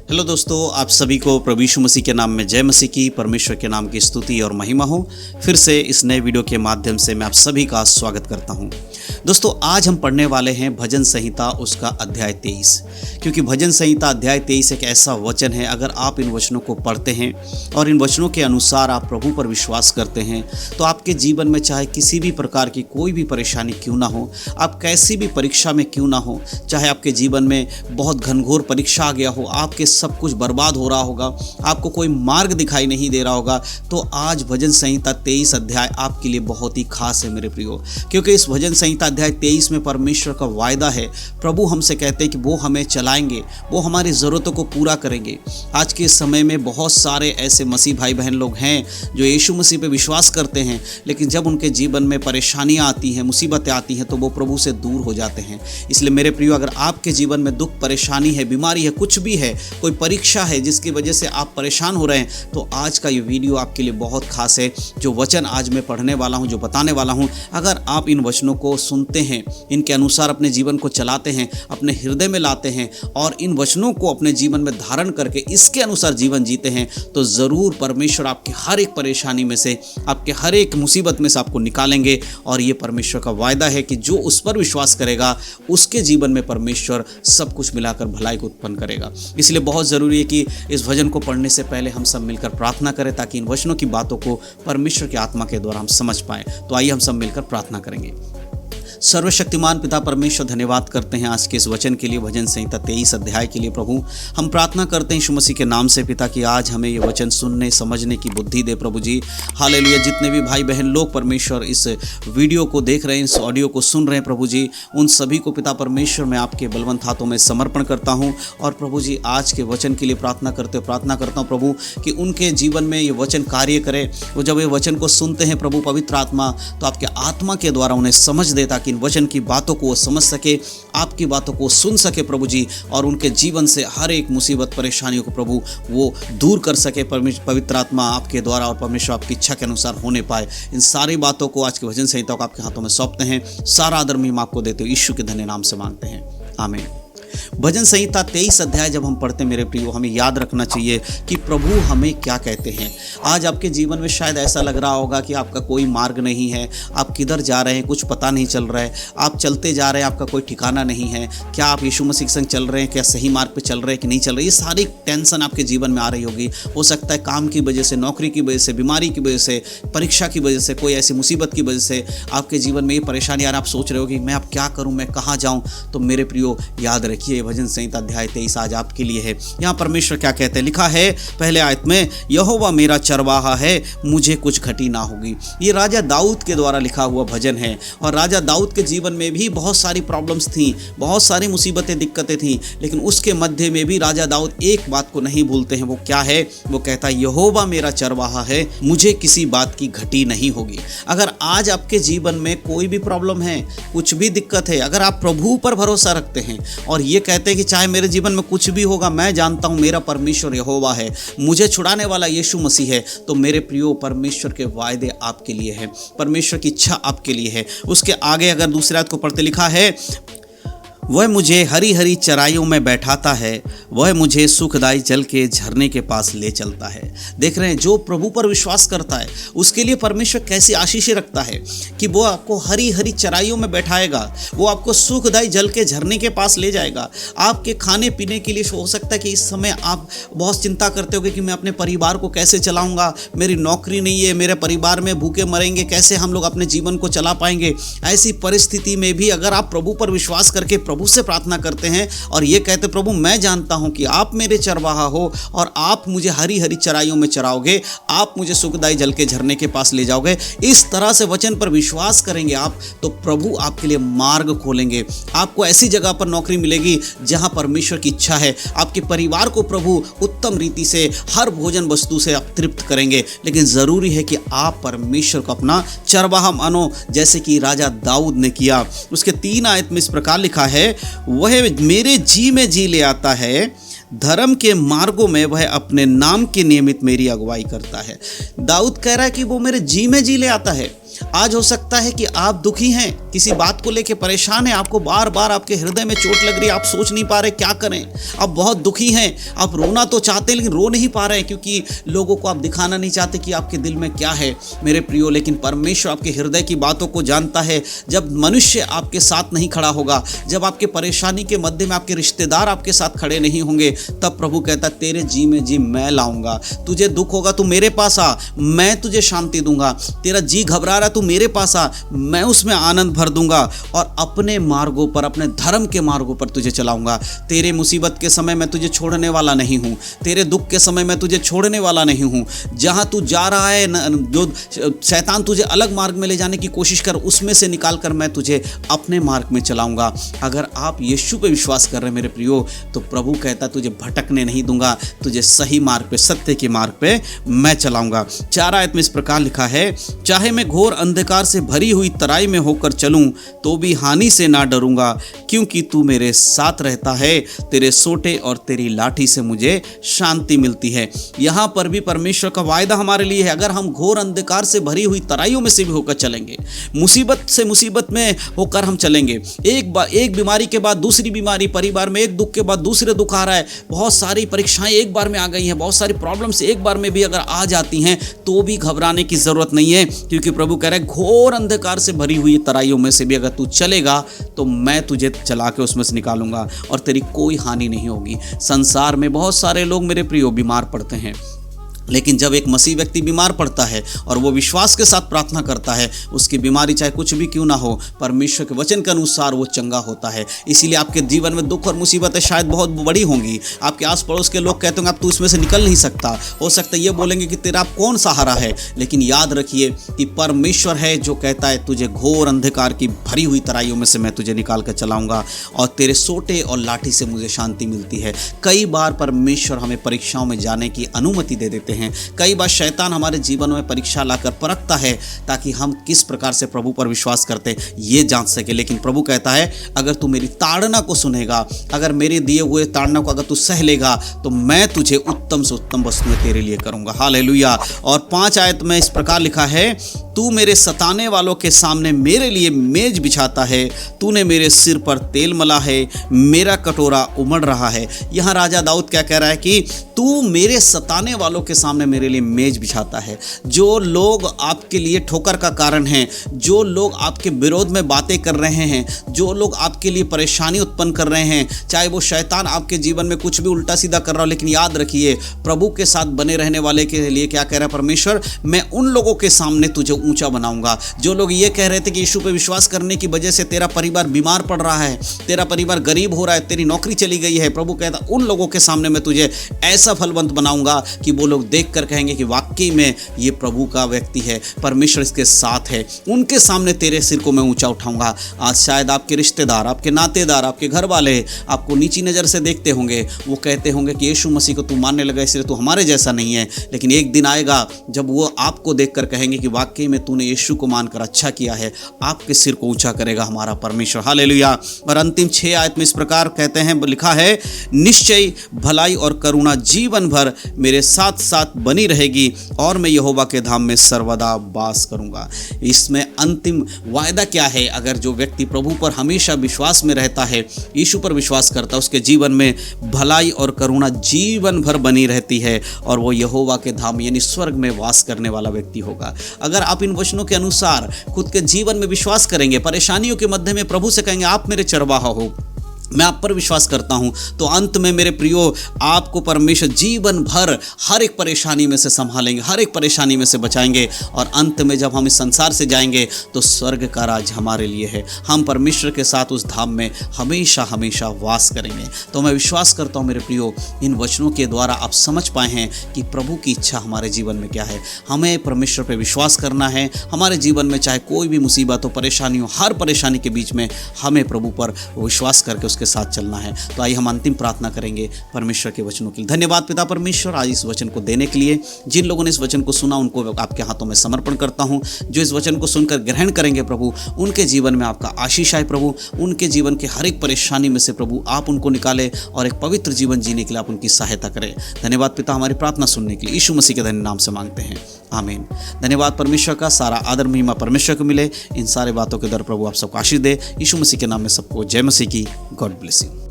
Hello दोस्तों, आप सभी को प्रभु यीशु मसीह के नाम में जय मसीह की, परमेश्वर के नाम की स्तुति और महिमा हो। फिर से इस नए वीडियो के माध्यम से मैं आप सभी का स्वागत करता हूं। दोस्तों, आज हम पढ़ने वाले हैं भजन संहिता उसका अध्याय 23, क्योंकि भजन संहिता अध्याय 23 एक ऐसा वचन है, अगर आप इन वचनों को पढ़ते हैं और इन वचनों के अनुसार आप प्रभु पर विश्वास करते हैं तो आपके जीवन में चाहे किसी भी प्रकार की कोई भी परेशानी क्यों ना हो, आप कैसी भी परीक्षा में क्यों ना हो, चाहे आपके जीवन में बहुत घनघोर परीक्षा आ गया हो, आपके सब कुछ बर्बाद हो रहा होगा, आपको कोई मार्ग दिखाई नहीं दे रहा होगा, तो आज भजन संहिता 23 अध्याय आपके लिए बहुत ही खास है मेरे प्रियो। क्योंकि इस भजन संहिता अध्याय 23 में परमेश्वर का वायदा है, प्रभु हमसे कहते हैं कि वो हमें चलाएंगे, वो हमारी ज़रूरतों को पूरा करेंगे। आज के समय में बहुत सारे ऐसे मसीह भाई बहन लोग हैं जो यीशु मसीह पे विश्वास करते हैं, लेकिन जब उनके जीवन में परेशानियाँ आती हैं, मुसीबतें आती हैं, तो वो प्रभु से दूर हो जाते हैं। इसलिए मेरे प्रियो, अगर आपके जीवन में दुख, परेशानी है, बीमारी है, कुछ भी है, कोई परीक्षा है जिसकी वजह से आप परेशान हो रहे हैं, तो आज का ये वीडियो आपके लिए बहुत खास है। जो वचन आज मैं पढ़ने वाला हूँ, जो बताने वाला हूँ, अगर आप इन वचनों को सुनते हैं, इनके अनुसार अपने जीवन को चलाते हैं, अपने हृदय में लाते हैं और इन वचनों को अपने जीवन में धारण करके इसके अनुसार जीवन जीते हैं, तो ज़रूर परमेश्वर आपकी हर एक परेशानी में से, आपके हर एक मुसीबत में से आपको निकालेंगे। और ये परमेश्वर का वायदा है कि जो उस पर विश्वास करेगा उसके जीवन में परमेश्वर सब कुछ मिलाकर भलाई को उत्पन्न करेगा। इसलिए बहुत ज़रूरी है कि इस भजन को पढ़ने से पहले हम सब मिलकर प्रार्थना करें, ताकि इन वचनों की बातों को परमेश्वर की आत्मा के द्वारा हम समझ पाएं। तो आइए हम सब मिलकर प्रार्थना करेंगे। सर्वशक्तिमान पिता परमेश्वर, धन्यवाद करते हैं आज के इस वचन के लिए, भजन संहिता 23 अध्याय के लिए। प्रभु, हम प्रार्थना करते हैं यीशु मसीह के नाम से पिता कि आज हमें ये वचन सुनने समझने की बुद्धि दे प्रभु जी। हालेलुया। जितने भी भाई बहन लोग परमेश्वर इस वीडियो को देख रहे हैं, इस ऑडियो को सुन रहे हैं प्रभु जी, उन सभी को पिता परमेश्वर मैं आपके बलवंत हाथों में समर्पण करता हूँ। और प्रभु जी, आज के वचन के लिए प्रार्थना करता हूँ प्रभु कि उनके जीवन में ये वचन कार्य करे। वो जब ये वचन को सुनते हैं प्रभु पवित्र आत्मा, तो आपके आत्मा के द्वारा उन्हें समझ देता कि इन वचन की बातों को वो समझ सके, आपकी बातों को सुन सके प्रभु जी, और उनके जीवन से हर एक मुसीबत परेशानियों को प्रभु वो दूर कर सके। पवित्र आत्मा आपके द्वारा और परमेश्वर आपकी इच्छा के अनुसार होने पाए। इन सारी बातों को आज के भजन संहिता को आपके हाथों में सौंपते हैं। सारा आदर महिमा आपको देते हो, यीशु के धन्य नाम से मांगते हैं, आमीन। भजन संहिता 23 अध्याय जब हम पढ़ते हैं मेरे प्रियो, हमें याद रखना चाहिए कि प्रभु हमें क्या कहते हैं। आज आपके जीवन में शायद ऐसा लग रहा होगा कि आपका कोई मार्ग नहीं है, आप किधर जा रहे हैं कुछ पता नहीं चल रहा है, आप चलते जा रहे हैं, आपका कोई ठिकाना नहीं है। क्या आप यीशु मसीह के संग चल रहे हैं, क्या सही मार्ग पे चल रहे हैं कि नहीं चल रहे? ये सारी टेंशन आपके जीवन में आ रही होगी। हो सकता है काम की वजह से, नौकरी की वजह से, बीमारी की वजह से, परीक्षा की वजह से, कोई ऐसी मुसीबत की वजह से आपके जीवन में ये परेशानी आ रहा है। आप सोच रहे हो कि मैं अब क्या करूँ, मैं कहाँ जाऊँ? तो मेरे प्रियो, याद रखिए भजन संहिता अध्याय 23 आज आपके लिए है। यहाँ परमेश्वर क्या कहते हैं, लिखा है पहले आयत में, यहोवा मेरा चरवाहा है, मुझे कुछ घटी ना होगी। ये राजा दाऊद के द्वारा लिखा हुआ भजन है। और राजा दाऊद के जीवन में भी बहुत सारी प्रॉब्लम्स थी, बहुत सारी मुसीबतें, दिक्कतें थी, लेकिन उसके मध्य में भी राजा दाऊद एक बात को नहीं भूलते हैं। वो क्या है? वो कहता है, यहोवा मेरा चरवाहा है, मुझे किसी बात की घटी नहीं होगी। अगर आज आपके जीवन में कोई भी प्रॉब्लम है, कुछ भी दिक्कत है, अगर आप प्रभु पर भरोसा रखते हैं और ये कहते हैं कि चाहे मेरे जीवन में कुछ भी होगा, मैं जानता हूं मेरा परमेश्वर यहोवा है, मुझे छुड़ाने वाला यीशु मसीह है, तो मेरे प्रियो, परमेश्वर के वायदे आपके लिए है, परमेश्वर की इच्छा आपके लिए है। उसके आगे अगर दूसरी आयत को पढ़ते, लिखा है, वह मुझे हरी हरी चराइयों में बैठाता है, वह मुझे सुखदायी जल के झरने के पास ले चलता है। देख रहे हैं, जो प्रभु पर विश्वास करता है उसके लिए परमेश्वर कैसी आशीषें रखता है कि वो आपको हरी हरी चराइयों में बैठाएगा, वो आपको सुखदायी जल के झरने के पास ले जाएगा। आपके खाने पीने के लिए हो सकता है कि इस समय आप बहुत चिंता करते होगे कि मैं अपने परिवार को कैसे चलाऊँगा, मेरी नौकरी नहीं है, मेरे परिवार में भूखे मरेंगे, कैसे हम लोग अपने जीवन को चला पाएंगे। ऐसी परिस्थिति में भी अगर आप प्रभु पर विश्वास करके प्रभु से प्रार्थना करते हैं और ये कहते, प्रभु मैं जानता हूं कि आप मेरे चरवाहा हो और आप मुझे हरी हरी चराइयों में चराओगे, आप मुझे सुखदायी जल के झरने के पास ले जाओगे, इस तरह से वचन पर विश्वास करेंगे आप, तो प्रभु आपके लिए मार्ग खोलेंगे। आपको ऐसी जगह पर नौकरी मिलेगी जहां परमेश्वर की इच्छा है। आपके परिवार को प्रभु उत्तम रीति से हर भोजन वस्तु से आप तृप्त करेंगे। लेकिन जरूरी है कि आप परमेश्वर को अपना चरवाहा मानो, जैसे कि राजा दाऊद ने किया। उसके 3 आयत में इस प्रकार लिखा है, वह मेरे जी में जी ले आता है, धर्म के मार्गों में वह अपने नाम के नियमित मेरी अगुवाई करता है। दाऊद कह रहा है कि वो मेरे जी में जी ले आता है। आज हो सकता है कि आप दुखी हैं, किसी बात को लेकर परेशान हैं, आपको बार बार आपके हृदय में चोट लग रही है, आप सोच नहीं पा रहे क्या करें, आप बहुत दुखी हैं, आप रोना तो चाहते हैं लेकिन रो नहीं पा रहे क्योंकि लोगों को आप दिखाना नहीं चाहते कि आपके दिल में क्या है मेरे प्रियो। लेकिन परमेश्वर आपके हृदय की बातों को जानता है। जब मनुष्य आपके साथ नहीं खड़ा होगा, जब आपके परेशानी के मध्य में आपके रिश्तेदार आपके साथ खड़े नहीं होंगे, तब प्रभु कहता तेरे जी में जी मैं लाऊंगा। तुझे दुख होगा तू मेरे पास आ, मैं तुझे शांति दूंगा। तेरा जी घबरा रहा तू मेरे पास आ, मैं उसमें आनंद भर दूंगा और अपने मार्गों पर, अपने धर्म के मार्गों पर तुझे चलाऊंगा। तेरे मुसीबत के समय मैं तुझे छोड़ने वाला नहीं हूं, तेरे दुख के समय मैं तुझे छोड़ने वाला नहीं हूं। जहां तू जा रहा है, जो शैतान तुझे अलग मार्ग में ले जाने की कोशिश कर, उसमें से निकाल कर मैं तुझे अपने मार्ग में चलाऊंगा। अगर आप यीशु पे विश्वास कर रहे हैं मेरे प्रियो, तो प्रभु कहता तुझे भटकने नहीं दूंगा, तुझे सही मार्ग पे, सत्य के मार्ग पे मैं चलाऊंगा। 4 आयत में इस प्रकार लिखा है, चाहे मैं घोर अंधकार से भरी हुई तराई में होकर चलूं तो भी हानि से ना डरूंगा, क्योंकि तू मेरे साथ रहता है, तेरे सोटे और तेरी लाठी से मुझे शांति मिलती है। यहाँ पर भी परमेश्वर का वायदा हमारे लिए है, अगर हम घोर अंधकार से भरी हुई तराइयों में से भी होकर चलेंगे, मुसीबत से मुसीबत में होकर हम चलेंगे, एक बीमारी के बाद दूसरी बीमारी, परिवार में एक दुख के बाद दूसरे दुख आ रहा है, बहुत सारी परीक्षाएं एक बार में आ गई हैं, बहुत सारी प्रॉब्लम्स एक बार में भी अगर आ जाती हैं तो भी घबराने की जरूरत नहीं है, क्योंकि प्रभु कह रहा है घोर अंधकार से भरी हुई तराइयों में से भी अगर तू चलेगा तो मैं तुझे चला के उसमें से निकालूंगा और तेरी कोई हानि नहीं होगी। संसार में बहुत सारे लोग मेरे प्रियो बीमार पड़ते हैं, लेकिन जब एक मसीह व्यक्ति बीमार पड़ता है और वो विश्वास के साथ प्रार्थना करता है, उसकी बीमारी चाहे कुछ भी क्यों ना हो, परमेश्वर के वचन के अनुसार वो चंगा होता है। इसीलिए आपके जीवन में दुख और मुसीबतें शायद बहुत बड़ी होंगी, आपके आस पड़ोस के लोग कहते होंगे अब तू इसमें से निकल नहीं सकता, हो सकता है ये बोलेंगे कि तेरा कौन सहारा है, लेकिन याद रखिए कि परमेश्वर है जो कहता है तुझे घोर अंधकार की भरी हुई तराइयों में से मैं तुझे निकाल कर चलाऊंगा और तेरे सोटे और लाठी से मुझे शांति मिलती है। कई बार परमेश्वर हमें परीक्षाओं में जाने की अनुमति दे देते हैं, कई बार शैतान हमारे जीवन में परीक्षा लाकर परखता है ताकि हम किस प्रकार से प्रभु पर विश्वास करते ये जांच सके। लेकिन प्रभु कहता है अगर तू मेरी ताड़ना को सुनेगा, अगर मेरे दिए हुए ताड़ना को अगर तू सह लेगा तो मैं तुझे उत्तम से उत्तम वस्तुएं तेरे लिए करूंगा। हालेलुया। और 5 आयत में इस प्रकार लिखा है, तू मेरे सताने वालों के सामने मेरे लिए मेज बिछाता है, तूने मेरे सिर पर तेल मला है, मेरा कटोरा उमड़ रहा है। यहाँ राजा दाऊद क्या कह रहा है कि तू मेरे सताने वालों के सामने मेरे लिए मेज बिछाता है। जो लोग आपके लिए ठोकर का कारण हैं, जो लोग आपके विरोध में बातें कर रहे हैं, जो लोग आपके लिए परेशानी उत्पन्न कर रहे हैं, चाहे वो शैतान आपके जीवन में कुछ भी उल्टा सीधा कर रहा हो, लेकिन याद रखिए प्रभु के साथ बने रहने वाले के लिए क्या कह रहा है परमेश्वर, मैं उन लोगों के सामने तुझे ऊंचा बनाऊंगा। जो लोग ये कह रहे थे कि यीशु पे विश्वास करने की वजह से तेरा परिवार बीमार पड़ रहा है, तेरा परिवार गरीब हो रहा है, तेरी नौकरी चली गई है, प्रभु कहता उन लोगों के सामने मैं तुझे ऐसा फलवंत बनाऊंगा कि वो लोग देखकर कहेंगे कि वाकई में ये प्रभु का व्यक्ति है, परमेश्वर इसके साथ है। उनके सामने तेरे सिर को मैं ऊंचा उठाऊंगा। आज शायद आपके रिश्तेदार, आपके नातेदार, आपके घर वाले आपको नीची नज़र से देखते होंगे, वो कहते होंगे कि यीशु मसीह को तू मानने लगा इसलिए तू हमारे जैसा नहीं है, लेकिन एक दिन आएगा जब वो आपको देखकर कहेंगे कि वाकई में तूने यीशु को मानकर अच्छा किया है, आपके सिर को ऊंचा करेगा हमारा परमेश्वर। हालेलुया। और अंतिम 6 आयत में इस प्रकार कहते हैं, लिखा है, निश्चय भलाई और करुणा जीवन भर मेरे साथ साथ बनी रहेगी और मैं यहोवा के धाम में सर्वदा वास करूंगा। इसमें अंतिम वायदा क्या है? अगर जो व्यक्ति प्रभु पर हमेशा विश्वास में रहता है, यीशु पर विश्वास करता है, उसके जीवन में भलाई और करुणा जीवन भर बनी रहती है और वो यहोवा के धाम यानी स्वर्ग में वास करने वाला व्यक्ति होगा। अगर आप इन वचनों के अनुसार खुद के जीवन में विश्वास करेंगे, परेशानियों के मध्य में प्रभु से कहेंगे आप मेरे चरवाहा हो, मैं आप पर विश्वास करता हूं, तो अंत में मेरे प्रियो आपको परमेश्वर जीवन भर हर एक परेशानी में से संभालेंगे, हर एक परेशानी में से बचाएंगे और अंत में जब हम इस संसार से जाएंगे तो स्वर्ग का राज हमारे लिए है। हम परमेश्वर के साथ उस धाम में हमेशा हमेशा वास करेंगे। तो मैं विश्वास करता हूं मेरे प्रियो, इन वचनों के द्वारा आप समझ पाए हैं कि प्रभु की इच्छा हमारे जीवन में क्या है। हमें परमेश्वर पर विश्वास करना है। हमारे जीवन में चाहे कोई भी मुसीबत हो, परेशानी हो, हर परेशानी के बीच में हमें प्रभु पर विश्वास करके उसके साथ चलना है। तो आइए हम अंतिम प्रार्थना करेंगे परमेश्वर के वचनों के लिए। धन्यवाद पिता परमेश्वर आज इस वचन को देने के लिए। जिन लोगों ने इस वचन को सुना उनको आपके हाथों में समर्पण करता हूं। जो इस वचन को सुनकर ग्रहण करेंगे प्रभु, उनके जीवन में आपका आशीष आए प्रभु। उनके जीवन के हर एक परेशानी में से प्रभु आप उनको निकाले और एक पवित्र जीवन जीने के लिए आप उनकी सहायता करें। धन्यवाद पिता हमारी प्रार्थना सुनने के लिए। यीशु मसीह के धन्य नाम से मांगते हैं, आमीन। धन्यवाद परमेश्वर का, सारा आदर महिमा परमेश्वर को मिले। इन सारे बातों के द्वारा प्रभु आप सबको आशीष दे। यीशु मसीह के नाम में सबको जय मसीह की। God bless you.